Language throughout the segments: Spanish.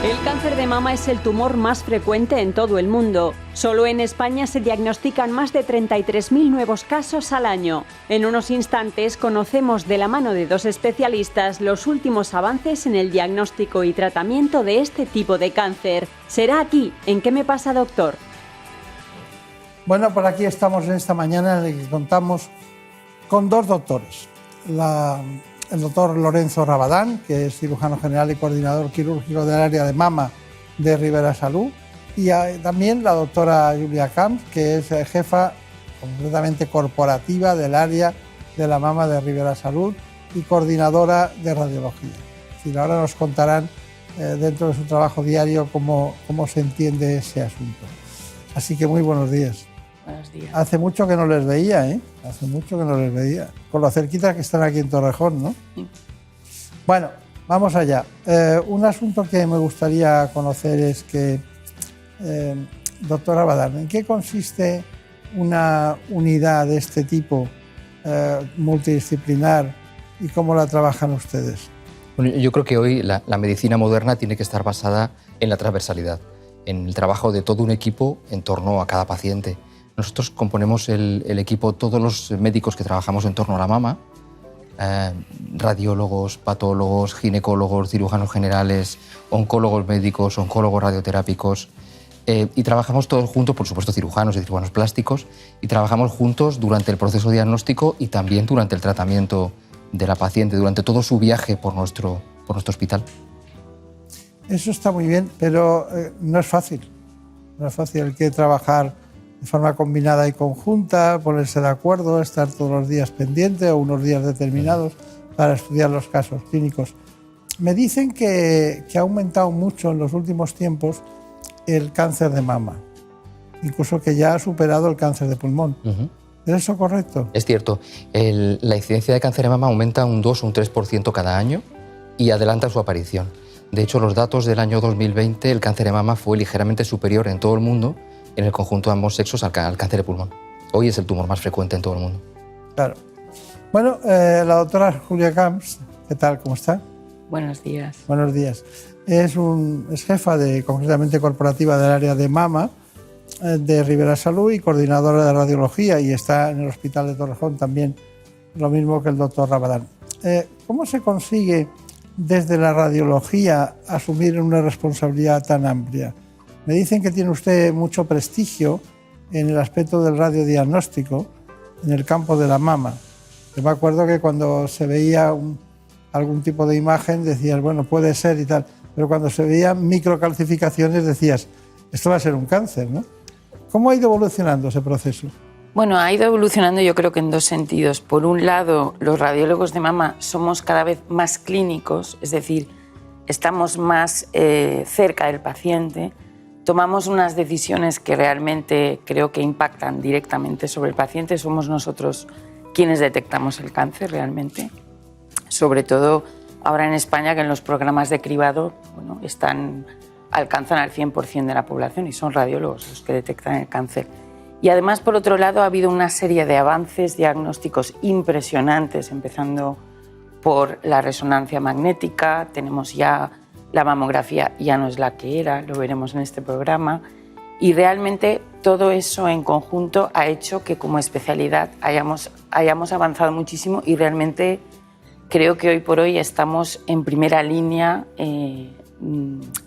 El cáncer de mama es el tumor más frecuente en todo el mundo. Solo en España se diagnostican más de 33.000 nuevos casos al año. En unos instantes conocemos de la mano de dos especialistas los últimos avances en el diagnóstico y tratamiento de este tipo de cáncer. Será aquí, en ¿Qué me pasa, doctor? Bueno, por aquí estamos en esta mañana en la que contamos con dos doctores. El doctor Lorenzo Rabadán, que es cirujano general y coordinador quirúrgico del área de mama de Ribera Salud, y también la doctora Julia Camps, que es jefa completamente corporativa del área de la mama de Ribera Salud y coordinadora de radiología. Es decir, ahora nos contarán dentro de su trabajo diario cómo se entiende ese asunto. Así que muy buenos días. Buenos días. Hace mucho que no les veía, ¿eh? Hace mucho que no les veía. Con lo cerquita que están aquí en Torrejón, ¿no? Sí. Bueno, vamos allá. Un asunto que me gustaría conocer es que, doctora Rabadán, ¿en qué consiste una unidad de este tipo multidisciplinar y cómo la trabajan ustedes? Bueno, yo creo que hoy la medicina moderna tiene que estar basada en la transversalidad, en el trabajo de todo un equipo en torno a cada paciente. Nosotros componemos el equipo, todos los médicos que trabajamos en torno a la mama, radiólogos, patólogos, ginecólogos, cirujanos generales, oncólogos médicos, oncólogos radioterápicos, y trabajamos todos juntos, por supuesto cirujanos y cirujanos plásticos, y trabajamos juntos durante el proceso diagnóstico y también durante el tratamiento de la paciente, durante todo su viaje por nuestro hospital. Eso está muy bien, pero no es fácil. No es fácil, hay que trabajar de forma combinada y conjunta, ponerse de acuerdo, estar todos los días pendiente o unos días determinados para estudiar los casos clínicos. Me dicen que ha aumentado mucho en los últimos tiempos el cáncer de mama, incluso que ya ha superado el cáncer de pulmón. ¿Es eso correcto? Es cierto. La incidencia de cáncer de mama aumenta un 2 o un 3% cada año y adelanta su aparición. De hecho, los datos del año 2020, el cáncer de mama fue ligeramente superior en todo el mundo, en el conjunto de ambos sexos, al cáncer de pulmón. Hoy es el tumor más frecuente en todo el mundo. Claro. Bueno, la doctora Julia Camps, ¿qué tal? ¿Cómo está? Buenos días. Buenos días. Es jefa concretamente corporativa del área de mama de Ribera Salud y coordinadora de radiología, y está en el Hospital de Torrejón también, lo mismo que el doctor Rabadán. ¿Cómo se consigue desde la radiología asumir una responsabilidad tan amplia? Me dicen que tiene usted mucho prestigio en el aspecto del radiodiagnóstico en el campo de la mama. Yo me acuerdo que cuando se veía algún tipo de imagen decías, bueno, puede ser y tal, pero cuando se veían microcalcificaciones decías, esto va a ser un cáncer, ¿no? ¿Cómo ha ido evolucionando ese proceso? Bueno, ha ido evolucionando yo creo que en dos sentidos. Por un lado, los radiólogos de mama somos cada vez más clínicos, es decir, estamos más cerca del paciente, tomamos unas decisiones que realmente creo que impactan directamente sobre el paciente. Somos nosotros quienes detectamos el cáncer realmente. Sobre todo ahora en España, que en los programas de cribado alcanzan al 100% de la población y son radiólogos los que detectan el cáncer. Y además, por otro lado, ha habido una serie de avances diagnósticos impresionantes, empezando por la resonancia magnética. Tenemos ya la mamografía, ya no es la que era, lo veremos en este programa. Y realmente todo eso en conjunto ha hecho que como especialidad hayamos avanzado muchísimo, y realmente creo que hoy por hoy estamos en primera línea en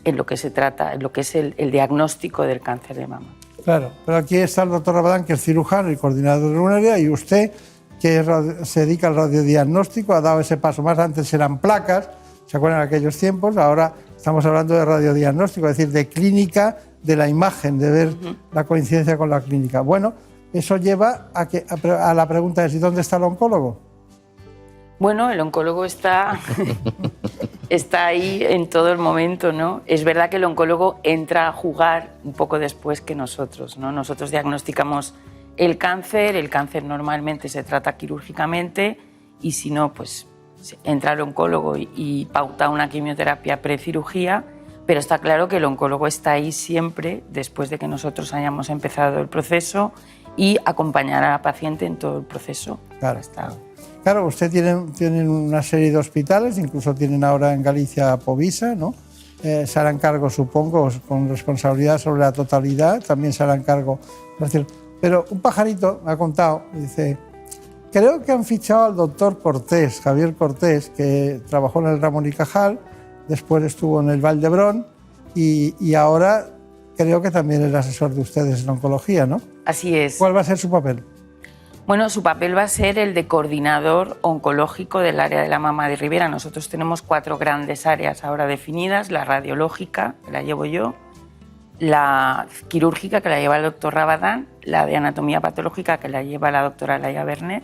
lo que se trata, en lo que es el diagnóstico del cáncer de mama. Claro, pero aquí está el doctor Rabadán, que es cirujano y coordinador de un área, y usted, que se dedica al radiodiagnóstico, ha dado ese paso más. Antes eran placas, ¿se acuerdan de aquellos tiempos? Ahora estamos hablando de radiodiagnóstico, es decir, de clínica de la imagen, de ver la coincidencia con la clínica. Bueno, eso lleva a la pregunta de ¿y dónde está el oncólogo? Bueno, el oncólogo está ahí en todo el momento, ¿no? Es verdad que el oncólogo entra a jugar un poco después que nosotros, ¿no? Nosotros diagnosticamos el cáncer normalmente se trata quirúrgicamente, y si no, pues entra el oncólogo y pauta una quimioterapia precirugía, pero está claro que el oncólogo está ahí siempre después de que nosotros hayamos empezado el proceso y acompañar a la paciente en todo el proceso. Claro. Claro, usted tiene una serie de hospitales, incluso tienen ahora en Galicia Povisa, ¿no? se harán cargo, supongo, con responsabilidad sobre la totalidad, también se harán cargo. Pero un pajarito me ha contado, dice, creo que han fichado al doctor Cortés, Javier Cortés, que trabajó en el Ramón y Cajal, después estuvo en el Vall d'Hebron y ahora creo que también es asesor de ustedes en oncología, ¿no? Así es. ¿Cuál va a ser su papel? Bueno, su papel va a ser el de coordinador oncológico del área de la mama de Ribera. Nosotros tenemos 4 grandes áreas ahora definidas: la radiológica, que la llevo yo, la quirúrgica, que la lleva el doctor Rabadán, la de anatomía patológica, que la lleva la doctora Laia Bernet,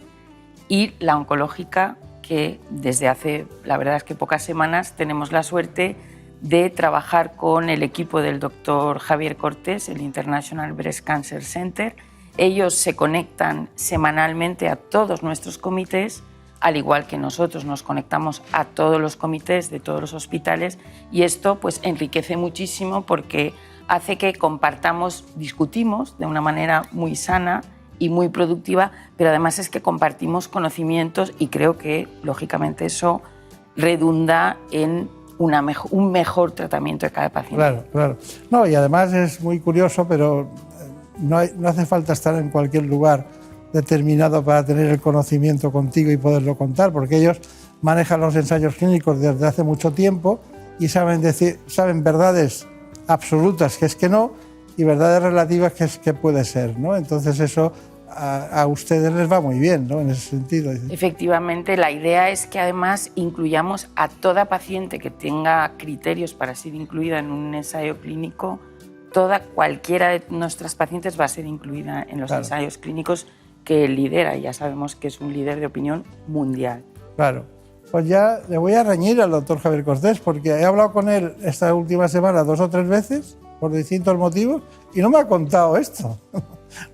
y la oncológica, que desde hace, la verdad es que pocas semanas, tenemos la suerte de trabajar con el equipo del doctor Javier Cortés, el International Breast Cancer Center. Ellos se conectan semanalmente a todos nuestros comités, al igual que nosotros nos conectamos a todos los comités de todos los hospitales, y esto pues enriquece muchísimo porque hace que compartamos, discutimos de una manera muy sana y muy productiva, pero además es que compartimos conocimientos y creo que lógicamente eso redunda en un mejor tratamiento de cada paciente. Claro, claro. No, y además es muy curioso, pero no hace falta estar en cualquier lugar determinado para tener el conocimiento contigo y poderlo contar, porque ellos manejan los ensayos clínicos desde hace mucho tiempo y saben verdades absolutas que es que no y verdades relativas que es que puede ser, ¿no? Entonces eso a ustedes les va muy bien, ¿no? En ese sentido. Efectivamente, la idea es que además incluyamos a toda paciente que tenga criterios para ser incluida en un ensayo clínico. Cualquiera de nuestras pacientes va a ser incluida en los ensayos clínicos que lidera, y ya sabemos que es un líder de opinión mundial. Claro. Pues ya le voy a reñir al doctor Javier Cortés, porque he hablado con él esta última semana 2 o 3 veces, por distintos motivos, y no me ha contado esto.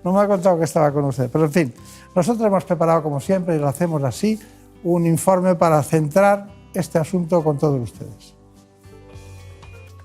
No me ha contado que estaba con usted. Pero en fin, nosotros hemos preparado, como siempre, y lo hacemos así, un informe para centrar este asunto con todos ustedes.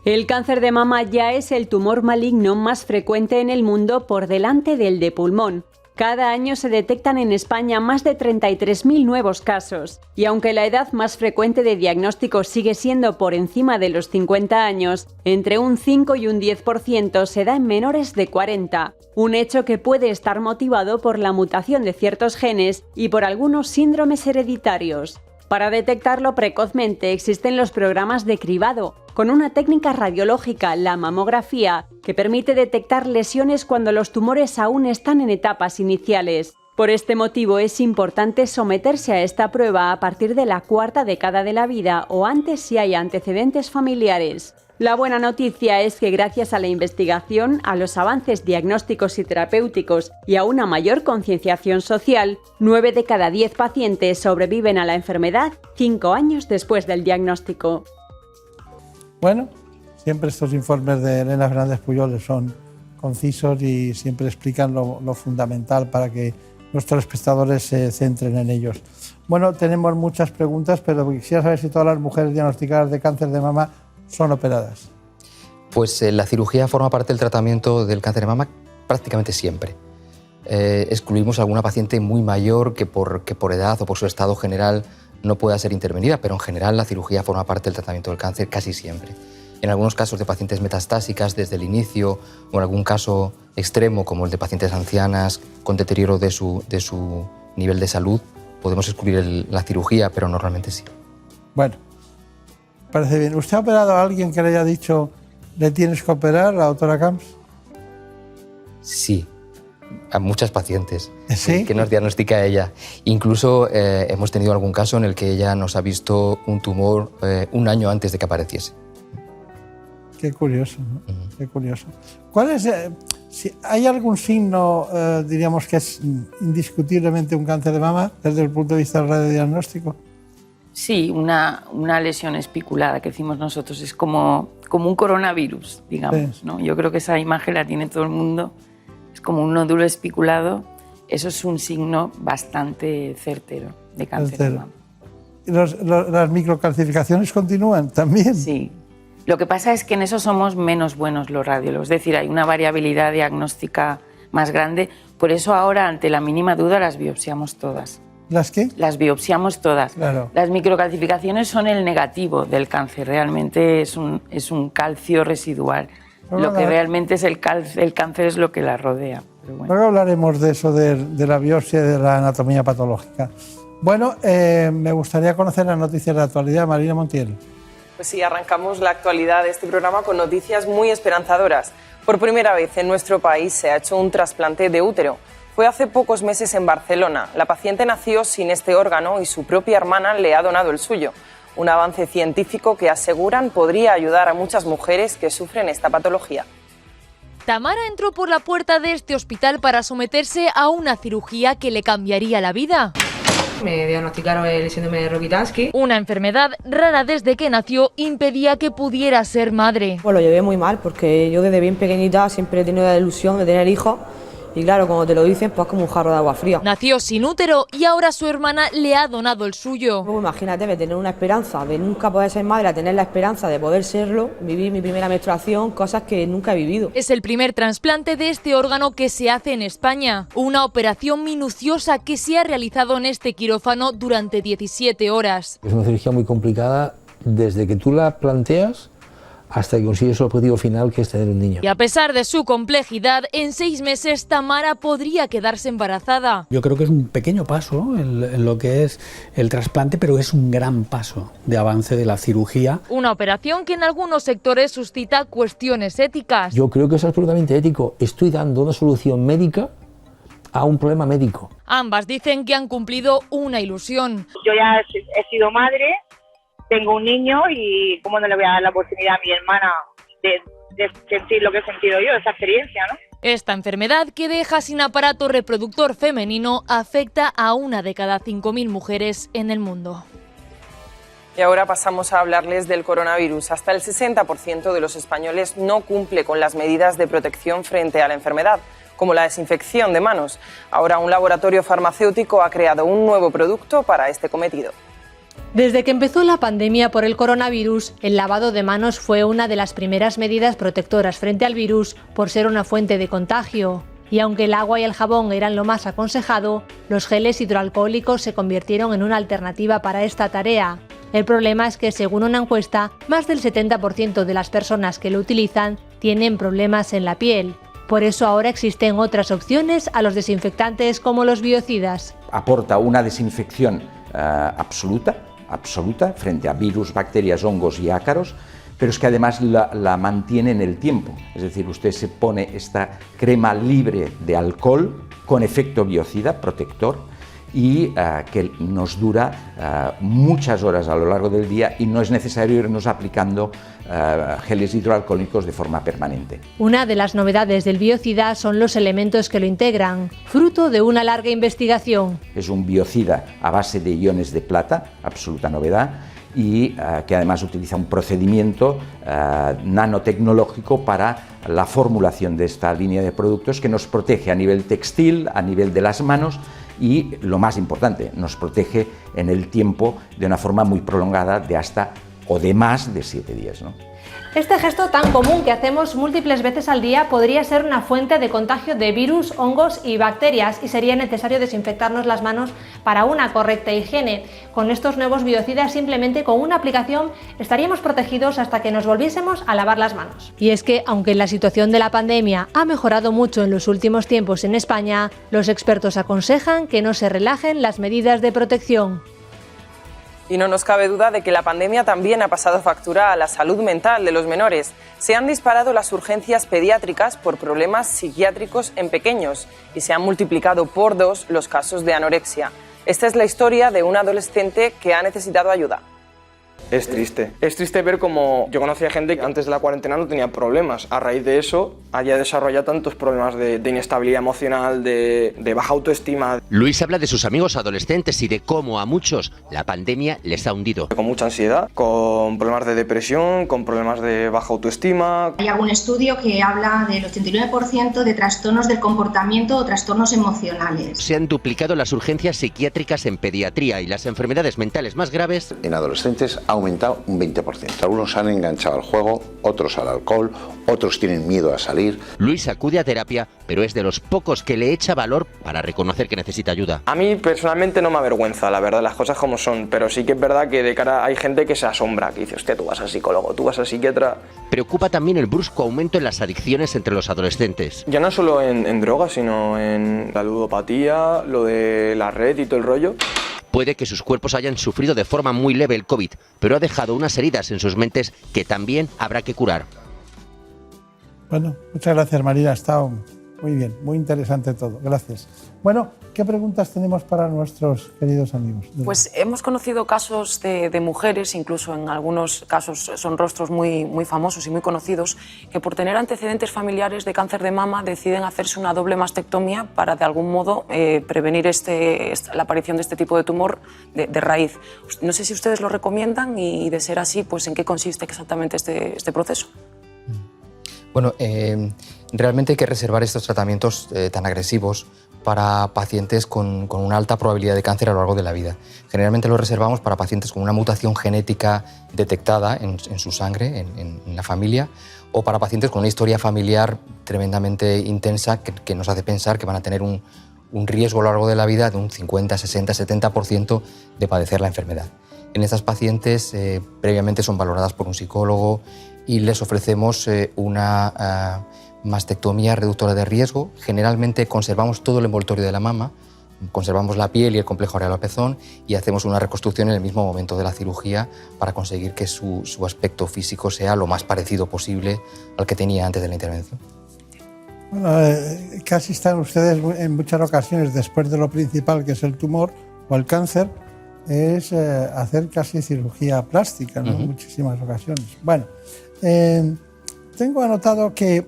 El cáncer de mama ya es el tumor maligno más frecuente en el mundo, por delante del de pulmón. Cada año se detectan en España más de 33.000 nuevos casos, y aunque la edad más frecuente de diagnóstico sigue siendo por encima de los 50 años, entre un 5 y un 10% se da en menores de 40, un hecho que puede estar motivado por la mutación de ciertos genes y por algunos síndromes hereditarios. Para detectarlo precozmente existen los programas de cribado, con una técnica radiológica, la mamografía, que permite detectar lesiones cuando los tumores aún están en etapas iniciales. Por este motivo es importante someterse a esta prueba a partir de la 4ª década de la vida o antes si hay antecedentes familiares. La buena noticia es que gracias a la investigación, a los avances diagnósticos y terapéuticos y a una mayor concienciación social, 9 de cada 10 pacientes sobreviven a la enfermedad 5 años después del diagnóstico. Bueno, siempre estos informes de Elena Fernández Pujoles son concisos y siempre explican lo fundamental para que nuestros espectadores se centren en ellos. Bueno, tenemos muchas preguntas, pero quisiera saber si todas las mujeres diagnosticadas de cáncer de mama son operadas. Pues la cirugía forma parte del tratamiento del cáncer de mama prácticamente siempre. Excluimos a alguna paciente muy mayor que por edad o por su estado general no pueda ser intervenida, pero en general la cirugía forma parte del tratamiento del cáncer casi siempre. En algunos casos de pacientes metastásicas desde el inicio o en algún caso extremo como el de pacientes ancianas con deterioro de su nivel de salud, podemos excluir la cirugía, pero normalmente sí. Bueno, parece bien. ¿Usted ha operado a alguien que le haya dicho le tienes que operar, la doctora Camps? Sí, a muchas pacientes. ¿Sí? Que nos diagnostica ella. Incluso hemos tenido algún caso en el que ella nos ha visto un tumor un año antes de que apareciese. Qué curioso, ¿no? Qué curioso. ¿Cuál es, si hay algún signo, diríamos, que es indiscutiblemente un cáncer de mama desde el punto de vista del radiodiagnóstico? Sí, una lesión espiculada que decimos nosotros, es como un coronavirus, digamos, ¿no? Yo creo que esa imagen la tiene todo el mundo, es como un nódulo espiculado, eso es un signo bastante certero de cáncer de mama. ¿Y las microcalcificaciones continúan también? Sí. Lo que pasa es que en eso somos menos buenos los radiólogos, es decir, hay una variabilidad diagnóstica más grande, por eso ahora ante la mínima duda las biopsiamos todas. ¿Las qué? Las biopsiamos todas. Claro. Las microcalcificaciones son el negativo del cáncer, realmente es un calcio residual. Lo que realmente es el cáncer es lo que la rodea. Pero bueno. Luego hablaremos de eso, de la biopsia y de la anatomía patológica. Bueno, me gustaría conocer las noticias de actualidad. Marina Montiel. Pues sí, arrancamos la actualidad de este programa con noticias muy esperanzadoras. Por primera vez en nuestro país se ha hecho un trasplante de útero. Fue hace pocos meses en Barcelona. La paciente nació sin este órgano y su propia hermana le ha donado el suyo. Un avance científico que aseguran podría ayudar a muchas mujeres que sufren esta patología. Tamara entró por la puerta de este hospital para someterse a una cirugía que le cambiaría la vida. Me diagnosticaron el síndrome de Rokitansky. Una enfermedad rara desde que nació impedía que pudiera ser madre. Pues lo llevé muy mal porque yo desde bien pequeñita siempre he tenido la ilusión de tener hijos. Y claro, cuando te lo dicen, pues como un jarro de agua fría. Nació sin útero y ahora su hermana le ha donado el suyo. Pues imagínate, de tener una esperanza de nunca poder ser madre a tener la esperanza de poder serlo, vivir mi primera menstruación, cosas que nunca he vivido. Es el primer trasplante de este órgano que se hace en España. Una operación minuciosa que se ha realizado en este quirófano durante 17 horas. Es una cirugía muy complicada desde que tú la planteas hasta que consigues el objetivo final, que es tener un niño. Y a pesar de su complejidad, en 6 meses Tamara podría quedarse embarazada. Yo creo que es un pequeño paso en lo que es el trasplante, pero es un gran paso de avance de la cirugía. Una operación que en algunos sectores suscita cuestiones éticas. Yo creo que es absolutamente ético. Estoy dando una solución médica a un problema médico. Ambas dicen que han cumplido una ilusión. Yo ya he sido madre, tengo un niño y cómo no le voy a dar la oportunidad a mi hermana de sentir lo que he sentido yo, esa experiencia, ¿no? Esta enfermedad, que deja sin aparato reproductor femenino, afecta a 1 de cada 5.000 mujeres en el mundo. Y ahora pasamos a hablarles del coronavirus. Hasta el 60% de los españoles no cumple con las medidas de protección frente a la enfermedad, como la desinfección de manos. Ahora un laboratorio farmacéutico ha creado un nuevo producto para este cometido. Desde que empezó la pandemia por el coronavirus, el lavado de manos fue una de las primeras medidas protectoras frente al virus por ser una fuente de contagio. Y aunque el agua y el jabón eran lo más aconsejado, los geles hidroalcohólicos se convirtieron en una alternativa para esta tarea. El problema es que, según una encuesta, más del 70% de las personas que lo utilizan tienen problemas en la piel. Por eso ahora existen otras opciones a los desinfectantes como los biocidas. Aporta una desinfección absoluta frente a virus, bacterias, hongos y ácaros, pero es que además la mantiene en el tiempo. Es decir, usted se pone esta crema libre de alcohol con efecto biocida, protector, y que nos dura muchas horas a lo largo del día y no es necesario irnos aplicando geles hidroalcohólicos de forma permanente. Una de las novedades del biocida son los elementos que lo integran, fruto de una larga investigación. Es un biocida a base de iones de plata, absoluta novedad, y que además utiliza un procedimiento nanotecnológico para la formulación de esta línea de productos que nos protege a nivel textil, a nivel de las manos, y lo más importante, nos protege en el tiempo de una forma muy prolongada de hasta o de más de 7 días, ¿no? Este gesto tan común que hacemos múltiples veces al día podría ser una fuente de contagio de virus, hongos y bacterias y sería necesario desinfectarnos las manos para una correcta higiene. Con estos nuevos biocidas, simplemente con una aplicación estaríamos protegidos hasta que nos volviésemos a lavar las manos. Y es que, aunque la situación de la pandemia ha mejorado mucho en los últimos tiempos en España, los expertos aconsejan que no se relajen las medidas de protección. Y no nos cabe duda de que la pandemia también ha pasado factura a la salud mental de los menores. Se han disparado las urgencias pediátricas por problemas psiquiátricos en pequeños y se han multiplicado por 2 los casos de anorexia. Esta es la historia de un adolescente que ha necesitado ayuda. Es triste ver cómo yo conocía gente que antes de la cuarentena no tenía problemas. A raíz de eso haya desarrollado tantos problemas de inestabilidad emocional, de baja autoestima. Luis habla de sus amigos adolescentes y de cómo a muchos la pandemia les ha hundido. Con mucha ansiedad, con problemas de depresión, con problemas de baja autoestima. Hay algún estudio que habla del 89% de trastornos del comportamiento o trastornos emocionales. Se han duplicado las urgencias psiquiátricas en pediatría y las enfermedades mentales más graves en adolescentes ha aumentado un 20%. Algunos se han enganchado al juego, otros al alcohol, otros tienen miedo a salir. Luis acude a terapia, pero es de los pocos que le echa valor para reconocer que necesita ayuda. A mí personalmente no me avergüenza, la verdad, las cosas como son, pero sí que es verdad que de cara hay gente que se asombra, que dice, hostia, tú vas al psicólogo, tú vas al psiquiatra. Preocupa también el brusco aumento en las adicciones entre los adolescentes. Ya no solo en drogas, sino en la ludopatía, lo de la red y todo el rollo. Puede que sus cuerpos hayan sufrido de forma muy leve el COVID, pero ha dejado unas heridas en sus mentes que también habrá que curar. Bueno, muchas gracias, Marina. Ha estado muy bien, muy interesante todo. Gracias. Bueno, ¿qué preguntas tenemos para nuestros queridos amigos? Pues hemos conocido casos de mujeres, incluso en algunos casos son rostros muy famosos y muy conocidos, que por tener antecedentes familiares de cáncer de mama deciden hacerse una doble mastectomía para de algún modo prevenir la aparición de este tipo de tumor de raíz. No sé si ustedes lo recomiendan y de ser así, pues ¿en qué consiste exactamente este proceso? Bueno, realmente hay que reservar estos tratamientos tan agresivos para pacientes con una alta probabilidad de cáncer a lo largo de la vida. Generalmente lo reservamos para pacientes con una mutación genética detectada en su sangre, en la familia, o para pacientes con una historia familiar tremendamente intensa que nos hace pensar que van a tener un riesgo a lo largo de la vida de un 50, 60, 70% de padecer la enfermedad. En estas pacientes previamente son valoradas por un psicólogo y les ofrecemos una mastectomía reductora de riesgo. Generalmente conservamos todo el envoltorio de la mama, conservamos la piel y el complejo areola-pezón y hacemos una reconstrucción en el mismo momento de la cirugía para conseguir que su aspecto físico sea lo más parecido posible al que tenía antes de la intervención. Bueno, casi están ustedes en muchas ocasiones, después de lo principal que es el tumor o el cáncer, es hacer casi cirugía plástica, ¿no? En muchísimas ocasiones. Bueno, tengo anotado que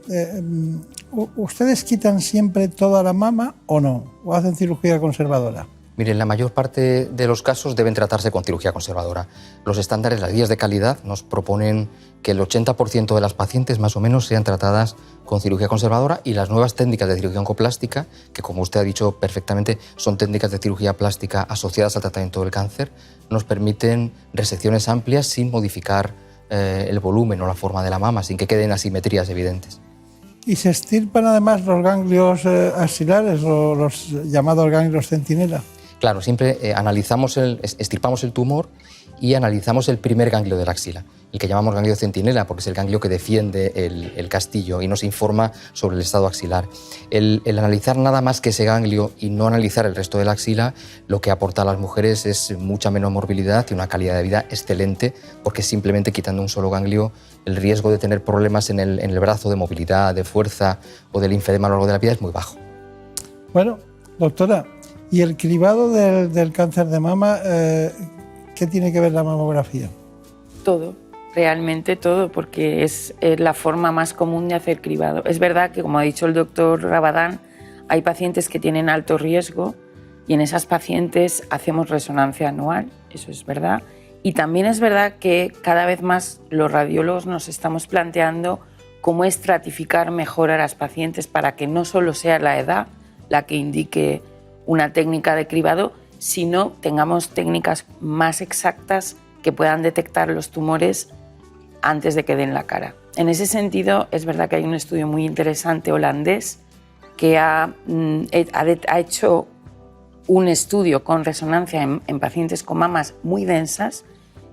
¿ustedes quitan siempre toda la mama o no? ¿O hacen cirugía conservadora? Miren, la mayor parte de los casos deben tratarse con cirugía conservadora. Los estándares, las guías de calidad, nos proponen que el 80% de las pacientes más o menos sean tratadas con cirugía conservadora y las nuevas técnicas de cirugía oncoplástica, que como usted ha dicho perfectamente, son técnicas de cirugía plástica asociadas al tratamiento del cáncer, nos permiten resecciones amplias sin modificar el volumen o la forma de la mama, sin que queden asimetrías evidentes. ¿Y se extirpan además los ganglios axilares o los llamados ganglios centinela? Claro, siempre extirpamos el tumor y analizamos el primer ganglio de la axila, el que llamamos ganglio centinela, porque es el ganglio que defiende el castillo y nos informa sobre el estado axilar. El analizar nada más que ese ganglio y no analizar el resto de la axila, lo que aporta a las mujeres es mucha menos morbilidad y una calidad de vida excelente, porque simplemente quitando un solo ganglio, el riesgo de tener problemas en el brazo, de movilidad, de fuerza o del linfedema a lo largo de la vida es muy bajo. Bueno, doctora, ¿y el cribado del cáncer de mama, qué tiene que ver la mamografía? Todo, realmente todo, porque es la forma más común de hacer cribado. Es verdad que, como ha dicho el doctor Rabadán, hay pacientes que tienen alto riesgo y en esas pacientes hacemos resonancia anual, eso es verdad. Y también es verdad que cada vez más los radiólogos nos estamos planteando cómo estratificar mejor a las pacientes para que no solo sea la edad la que indique una técnica de cribado, sino tengamos técnicas más exactas que puedan detectar los tumores antes de que den la cara. En ese sentido, es verdad que hay un estudio muy interesante holandés que ha hecho un estudio con resonancia en pacientes con mamas muy densas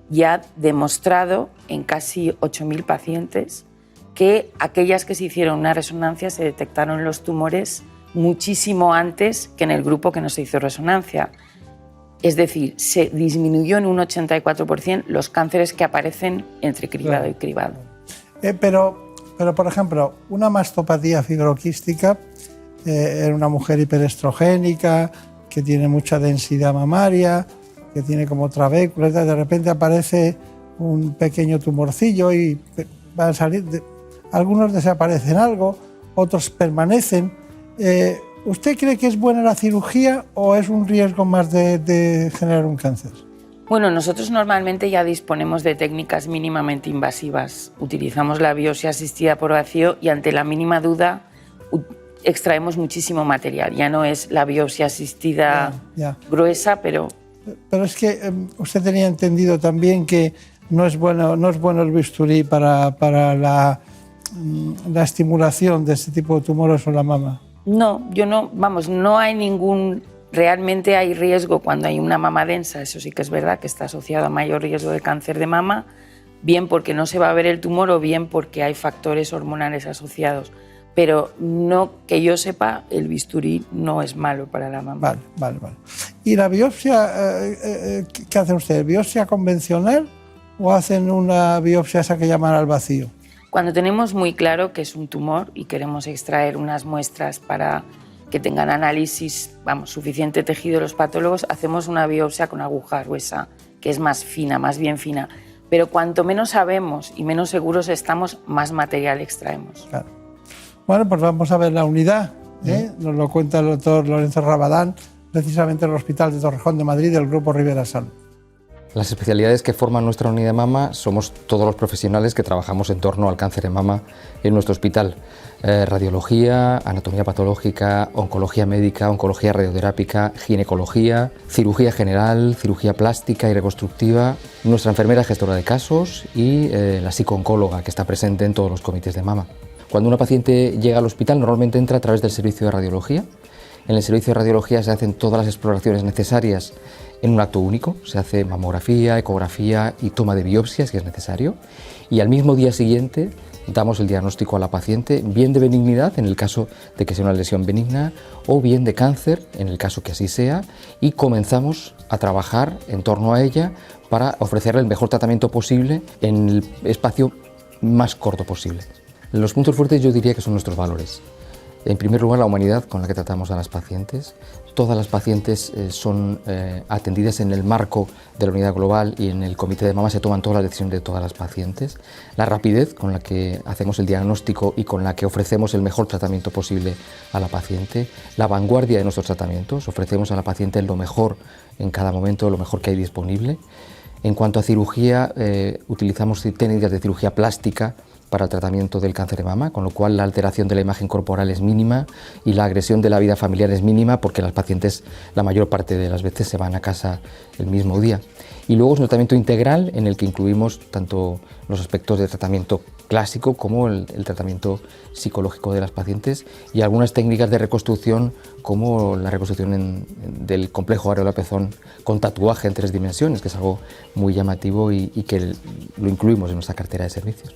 y ha demostrado en casi 8.000 pacientes que aquellas que se hicieron una resonancia se detectaron los tumores muchísimo antes que en el grupo que no se hizo resonancia. Es decir, se disminuyó en un 84% los cánceres que aparecen entre cribado y cribado. Pero, por ejemplo, una mastopatía fibroquística en una mujer hiperestrogénica, que tiene mucha densidad mamaria, que tiene como trabéculas, de repente aparece un pequeño tumorcillo y van a salir, algunos desaparecen algo, otros permanecen. ¿Usted cree que es buena la cirugía o es un riesgo más de generar un cáncer? Bueno, nosotros normalmente ya disponemos de técnicas mínimamente invasivas. Utilizamos la biopsia asistida por vacío y ante la mínima duda extraemos muchísimo material. Ya no es la biopsia asistida gruesa, pero... Pero es que usted tenía entendido también que no es bueno el bisturí para la estimulación de este tipo de tumores en la mama. No, no hay ningún... Realmente hay riesgo cuando hay una mama densa, eso sí que es verdad que está asociado a mayor riesgo de cáncer de mama, bien porque no se va a ver el tumor o bien porque hay factores hormonales asociados. Pero no, que yo sepa, el bisturí no es malo para la mama. Vale. ¿Y la biopsia, qué hacen ustedes? ¿Biopsia convencional o hacen una biopsia esa que llaman al vacío? Cuando tenemos muy claro que es un tumor y queremos extraer unas muestras para que tengan análisis, suficiente tejido los patólogos, hacemos una biopsia con aguja gruesa, que es más fina, más bien fina. Pero cuanto menos sabemos y menos seguros estamos, más material extraemos. Claro. Bueno, pues vamos a ver la unidad. Nos lo cuenta el doctor Lorenzo Rabadán, precisamente en el Hospital de Torrejón de Madrid, del Grupo Rivera Salud. Las especialidades que forman nuestra unidad de mama somos todos los profesionales que trabajamos en torno al cáncer de mama en nuestro hospital. Radiología, anatomía patológica, oncología médica, oncología radioterápica, ginecología, cirugía general, cirugía plástica y reconstructiva, nuestra enfermera gestora de casos y la psicooncóloga que está presente en todos los comités de mama. Cuando una paciente llega al hospital normalmente entra a través del servicio de radiología. En el servicio de radiología se hacen todas las exploraciones necesarias en un acto único. Se hace mamografía, ecografía y toma de biopsia si es necesario. Y al mismo día siguiente damos el diagnóstico a la paciente, bien de benignidad en el caso de que sea una lesión benigna o bien de cáncer en el caso que así sea, y comenzamos a trabajar en torno a ella para ofrecerle el mejor tratamiento posible en el espacio más corto posible. Los puntos fuertes yo diría que son nuestros valores. En primer lugar, la humanidad con la que tratamos a las pacientes. Todas las pacientes son atendidas en el marco de la unidad global y en el comité de mama se toman todas las decisiones de todas las pacientes. La rapidez con la que hacemos el diagnóstico y con la que ofrecemos el mejor tratamiento posible a la paciente. La vanguardia de nuestros tratamientos. Ofrecemos a la paciente lo mejor en cada momento, lo mejor que hay disponible. En cuanto a cirugía, utilizamos técnicas de cirugía plástica para el tratamiento del cáncer de mama, con lo cual la alteración de la imagen corporal es mínima y la agresión de la vida familiar es mínima porque las pacientes la mayor parte de las veces se van a casa el mismo día. Y luego es un tratamiento integral en el que incluimos tanto los aspectos de tratamiento clásico como el tratamiento psicológico de las pacientes y algunas técnicas de reconstrucción como la reconstrucción del complejo areola-pezón con tatuaje en 3 dimensiones, que es algo muy llamativo y que lo incluimos en nuestra cartera de servicios.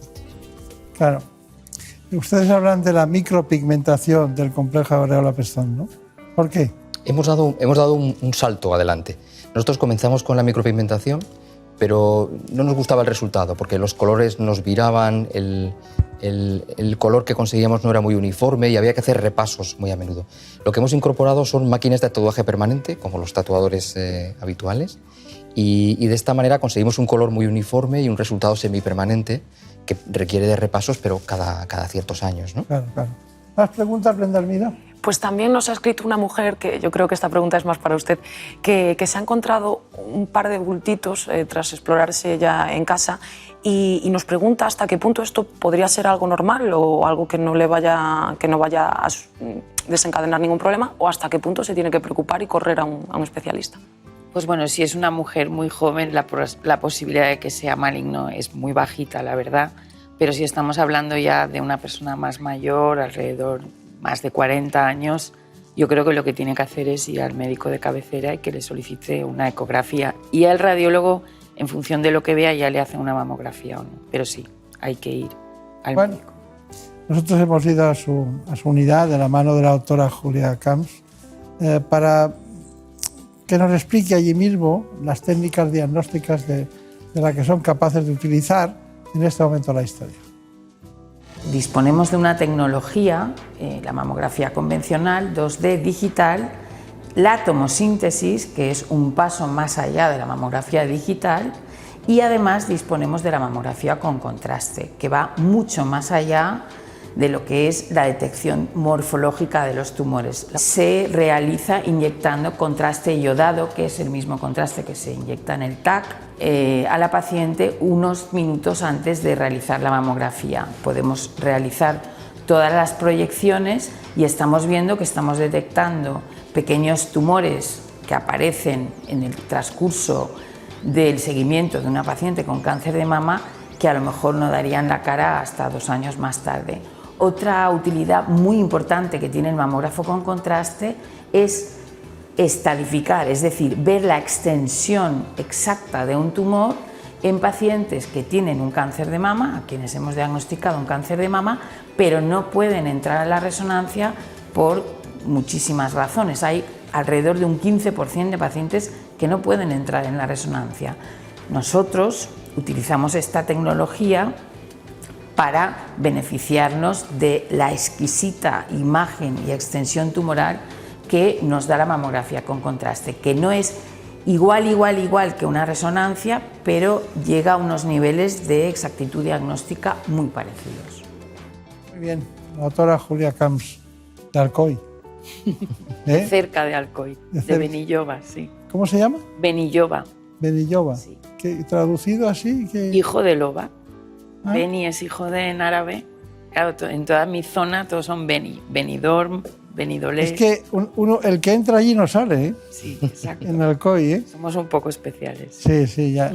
Claro. Ustedes hablan de la micropigmentación del complejo areola-pezón, ¿no? ¿Por qué? Hemos dado un salto adelante. Nosotros comenzamos con la micropigmentación, pero no nos gustaba el resultado porque los colores nos viraban, el color que conseguíamos no era muy uniforme y había que hacer repasos muy a menudo. Lo que hemos incorporado son máquinas de tatuaje permanente, como los tatuadores habituales, y de esta manera conseguimos un color muy uniforme y un resultado semipermanente que requiere de repasos, pero cada ciertos años, ¿no? Claro. ¿Más preguntas, Brenda Hermida? Pues también nos ha escrito una mujer, que yo creo que esta pregunta es más para usted, que se ha encontrado un par de bultitos tras explorarse ya en casa y nos pregunta hasta qué punto esto podría ser algo normal o algo que no vaya a desencadenar ningún problema, o hasta qué punto se tiene que preocupar y correr a un especialista. Pues bueno, si es una mujer muy joven, la posibilidad de que sea maligno es muy bajita, la verdad. Pero si estamos hablando ya de una persona más mayor, alrededor más de 40 años, yo creo que lo que tiene que hacer es ir al médico de cabecera y que le solicite una ecografía. Y al radiólogo, en función de lo que vea, ya le hace una mamografía o no. Pero sí, hay que ir al médico. Nosotros hemos ido a su unidad de la mano de la doctora Julia Camps para que nos explique allí mismo las técnicas diagnósticas de las que son capaces de utilizar en este momento la historia. Disponemos de una tecnología, la mamografía convencional, 2D digital, la tomosíntesis, que es un paso más allá de la mamografía digital, y además disponemos de la mamografía con contraste, que va mucho más allá de lo que es la detección morfológica de los tumores. Se realiza inyectando contraste iodado, que es el mismo contraste que se inyecta en el TAC, a la paciente unos minutos antes de realizar la mamografía. Podemos realizar todas las proyecciones y estamos viendo que estamos detectando pequeños tumores que aparecen en el transcurso del seguimiento de una paciente con cáncer de mama que a lo mejor no darían la cara hasta 2 años más tarde. Otra utilidad muy importante que tiene el mamógrafo con contraste es estadificar, es decir, ver la extensión exacta de un tumor en pacientes que tienen un cáncer de mama, a quienes hemos diagnosticado un cáncer de mama, pero no pueden entrar a la resonancia por muchísimas razones. Hay alrededor de un 15% de pacientes que no pueden entrar en la resonancia. Nosotros utilizamos esta tecnología para beneficiarnos de la exquisita imagen y extensión tumoral que nos da la mamografía con contraste, que no es igual que una resonancia, pero llega a unos niveles de exactitud diagnóstica muy parecidos. Muy bien, la doctora Julia Camps, de Alcoy. Cerca de Alcoy, de Benilloba, sí. ¿Cómo se llama? Benilloba. Benilloba. Sí. ¿Traducido así? Hijo de loba. Beni es hijo de en árabe. Claro, en toda mi zona todos son Beni. Benidorm, Benidolés. Es que el que entra allí no sale, ¿eh? Sí, exacto. En Alcoy, ¿eh? Somos un poco especiales. Sí, ya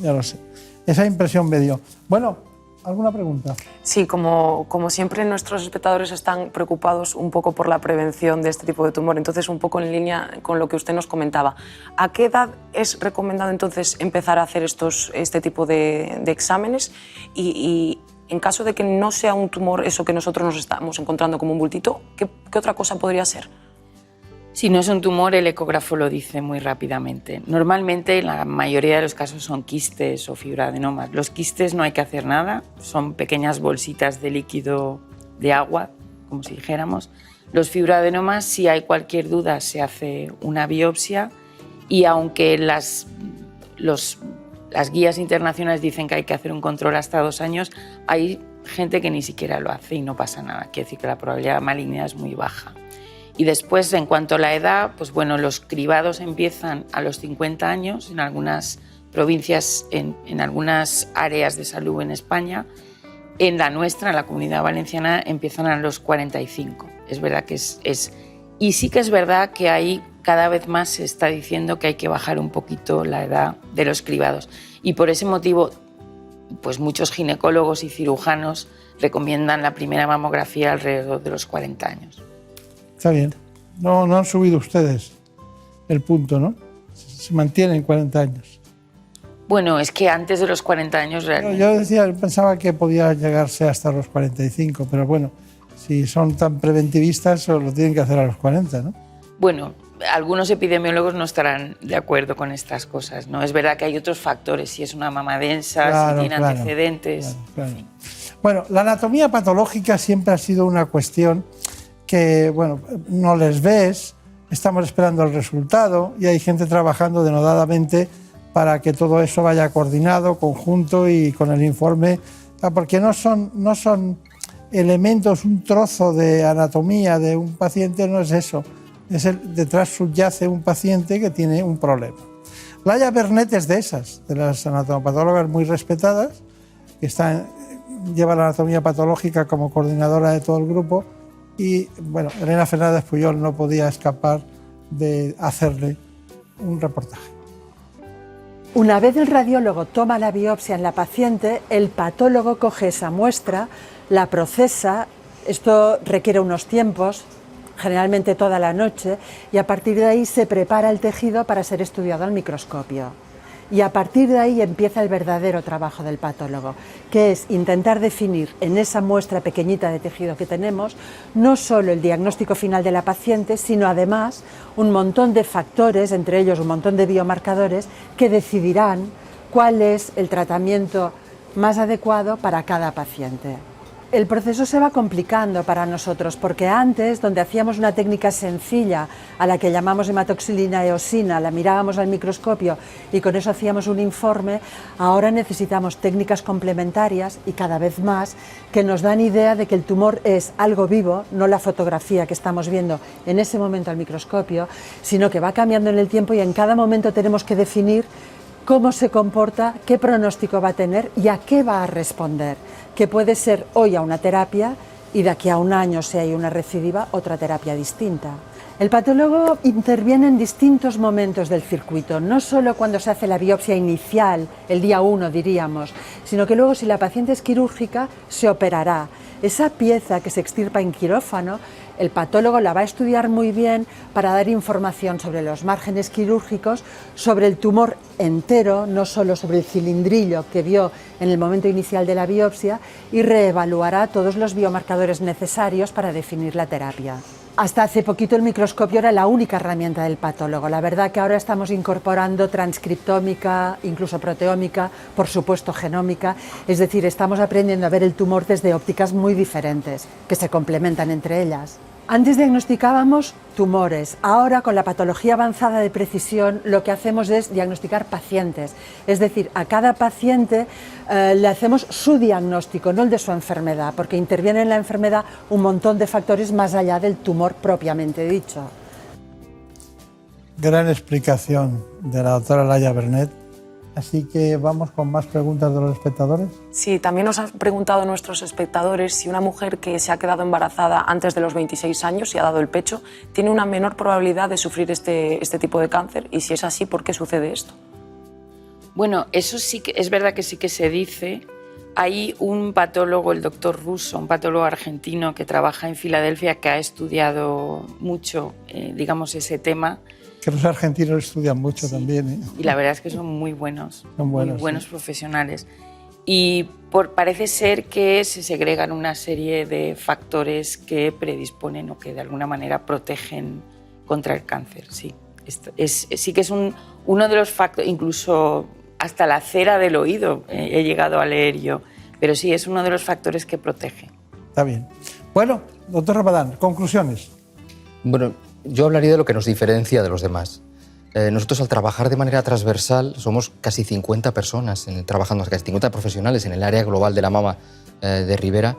lo sé. Esa impresión me dio. Bueno, ¿alguna pregunta? Sí, como siempre nuestros espectadores están preocupados un poco por la prevención de este tipo de tumor, entonces un poco en línea con lo que usted nos comentaba. ¿A qué edad es recomendado entonces empezar a hacer este tipo de exámenes? Y en caso de que no sea un tumor eso que nosotros nos estamos encontrando como un bultito, ¿qué otra cosa podría ser? Si no es un tumor, el ecógrafo lo dice muy rápidamente. Normalmente, la mayoría de los casos son quistes o fibroadenomas. Los quistes no hay que hacer nada, son pequeñas bolsitas de líquido de agua, como si dijéramos. Los fibroadenomas, si hay cualquier duda, se hace una biopsia y aunque las guías internacionales dicen que hay que hacer un control hasta 2 años, hay gente que ni siquiera lo hace y no pasa nada. Quiere decir que la probabilidad de malignidad es muy baja. Y después, en cuanto a la edad, pues bueno, los cribados empiezan a los 50 años en algunas provincias, en algunas áreas de salud en España. En la nuestra, en la Comunidad Valenciana, empiezan a los 45. Es verdad que y sí que es verdad que ahí cada vez más se está diciendo que hay que bajar un poquito la edad de los cribados. Y por ese motivo, pues muchos ginecólogos y cirujanos recomiendan la primera mamografía alrededor de los 40 años. Está bien. No han subido ustedes el punto, ¿no? Se mantiene en 40 años. Bueno, es que antes de los 40 años realmente... Yo pensaba que podía llegarse hasta los 45, pero bueno, si son tan preventivistas, lo tienen que hacer a los 40, ¿no? Bueno, algunos epidemiólogos no estarán de acuerdo con estas cosas, ¿no? Es verdad que hay otros factores, si es una mama densa, si tiene antecedentes... Claro. Bueno, la anatomía patológica siempre ha sido una cuestión que, bueno, no les ves, estamos esperando el resultado y hay gente trabajando denodadamente para que todo eso vaya coordinado, conjunto y con el informe, porque no son elementos, un trozo de anatomía de un paciente, no es eso, detrás subyace un paciente que tiene un problema. Laia Bernet es de esas, de las anatomopatólogas muy respetadas, que lleva la anatomía patológica como coordinadora de todo el grupo. Y bueno, Elena Fernández Puyol no podía escapar de hacerle un reportaje. Una vez el radiólogo toma la biopsia en la paciente, el patólogo coge esa muestra, la procesa, esto requiere unos tiempos, generalmente toda la noche, y a partir de ahí se prepara el tejido para ser estudiado al microscopio. Y a partir de ahí empieza el verdadero trabajo del patólogo, que es intentar definir en esa muestra pequeñita de tejido que tenemos no solo el diagnóstico final de la paciente, sino además un montón de factores, entre ellos un montón de biomarcadores, que decidirán cuál es el tratamiento más adecuado para cada paciente. El proceso se va complicando para nosotros porque antes, donde hacíamos una técnica sencilla a la que llamamos hematoxilina eosina, la mirábamos al microscopio y con eso hacíamos un informe, ahora necesitamos técnicas complementarias y cada vez más que nos dan idea de que el tumor es algo vivo, no la fotografía que estamos viendo en ese momento al microscopio, sino que va cambiando en el tiempo y en cada momento tenemos que definir cómo se comporta, qué pronóstico va a tener y a qué va a responder, que puede ser hoy a una terapia y de aquí a un año, si hay una recidiva, otra terapia distinta. El patólogo interviene en distintos momentos del circuito, no solo cuando se hace la biopsia inicial, el día 1 diríamos, sino que luego si la paciente es quirúrgica se operará. Esa pieza que se extirpa en quirófano, el patólogo la va a estudiar muy bien para dar información sobre los márgenes quirúrgicos, sobre el tumor entero, no solo sobre el cilindrillo que vio en el momento inicial de la biopsia, y reevaluará todos los biomarcadores necesarios para definir la terapia. Hasta hace poquito el microscopio era la única herramienta del patólogo. La verdad que ahora estamos incorporando transcriptómica, incluso proteómica, por supuesto genómica, es decir, estamos aprendiendo a ver el tumor desde ópticas muy diferentes, que se complementan entre ellas. Antes diagnosticábamos tumores, ahora con la patología avanzada de precisión lo que hacemos es diagnosticar pacientes, es decir, a cada paciente le hacemos su diagnóstico, no el de su enfermedad, porque interviene en la enfermedad un montón de factores más allá del tumor propiamente dicho. Gran explicación de la doctora Laia Bernet. Así que vamos con más preguntas de los espectadores. Sí, también nos han preguntado nuestros espectadores si una mujer que se ha quedado embarazada antes de los 26 años y ha dado el pecho tiene una menor probabilidad de sufrir este tipo de cáncer, y si es así, ¿por qué sucede esto? Bueno, eso sí que es verdad que sí que se dice. Hay un patólogo, el doctor Russo, un patólogo argentino que trabaja en Filadelfia, que ha estudiado mucho, digamos, ese tema. Que los argentinos estudian mucho también, ¿eh? Y la verdad es que son muy buenos, muy buenos sí. Profesionales. Y parece ser que se segregan una serie de factores que predisponen o que de alguna manera protegen contra el cáncer. Sí, sí que es uno de los factores, incluso hasta la cera del oído he llegado a leer yo, pero sí, es uno de los factores que protege. Está bien. Bueno, doctor Rabadán, conclusiones. Bueno, yo hablaría de lo que nos diferencia de los demás. Nosotros, al trabajar de manera transversal, somos casi 50 personas trabajando, casi 50 profesionales en el área global de la mama de Ribera,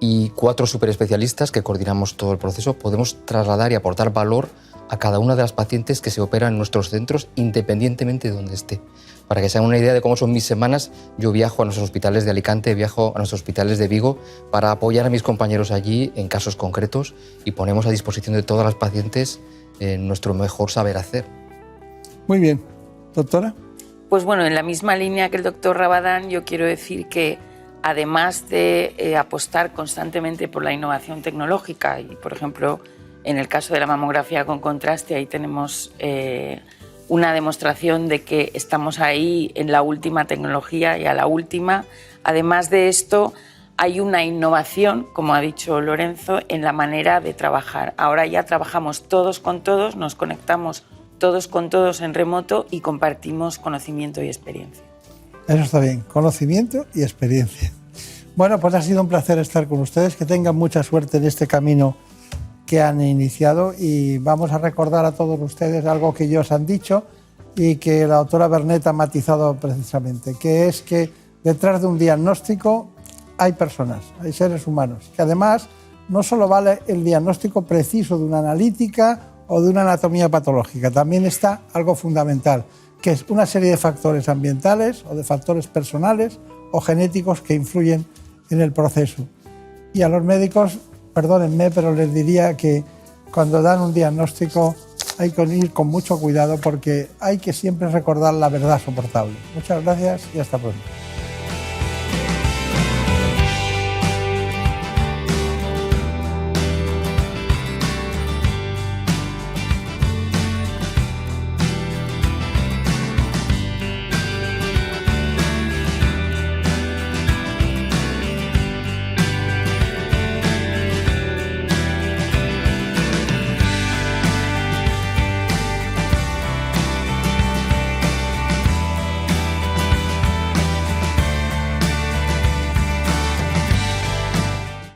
y 4 superespecialistas que coordinamos todo el proceso. Podemos trasladar y aportar valor a cada una de las pacientes que se operan en nuestros centros, independientemente de donde esté. Para que se hagan una idea de cómo son mis semanas, yo viajo a nuestros hospitales de Alicante, viajo a nuestros hospitales de Vigo para apoyar a mis compañeros allí en casos concretos, y ponemos a disposición de todas las pacientes nuestro mejor saber hacer. Muy bien. Doctora. Pues bueno, en la misma línea que el doctor Rabadán, yo quiero decir que además de apostar constantemente por la innovación tecnológica, y por ejemplo, en el caso de la mamografía con contraste, ahí tenemos una demostración de que estamos ahí en la última tecnología y a la última. Además de esto, hay una innovación, como ha dicho Lorenzo, en la manera de trabajar. Ahora ya trabajamos todos con todos, nos conectamos todos con todos en remoto y compartimos conocimiento y experiencia. Eso está bien, conocimiento y experiencia. Bueno, pues ha sido un placer estar con ustedes, que tengan mucha suerte en este camino que han iniciado, y vamos a recordar a todos ustedes algo que ellos han dicho y que la doctora Bernet ha matizado precisamente, que es que detrás de un diagnóstico hay personas, hay seres humanos, que además no solo vale el diagnóstico preciso de una analítica o de una anatomía patológica, también está algo fundamental, que es una serie de factores ambientales o de factores personales o genéticos que influyen en el proceso. Y a los médicos, perdónenme, pero les diría que cuando dan un diagnóstico hay que ir con mucho cuidado, porque hay que siempre recordar la verdad soportable. Muchas gracias y hasta pronto.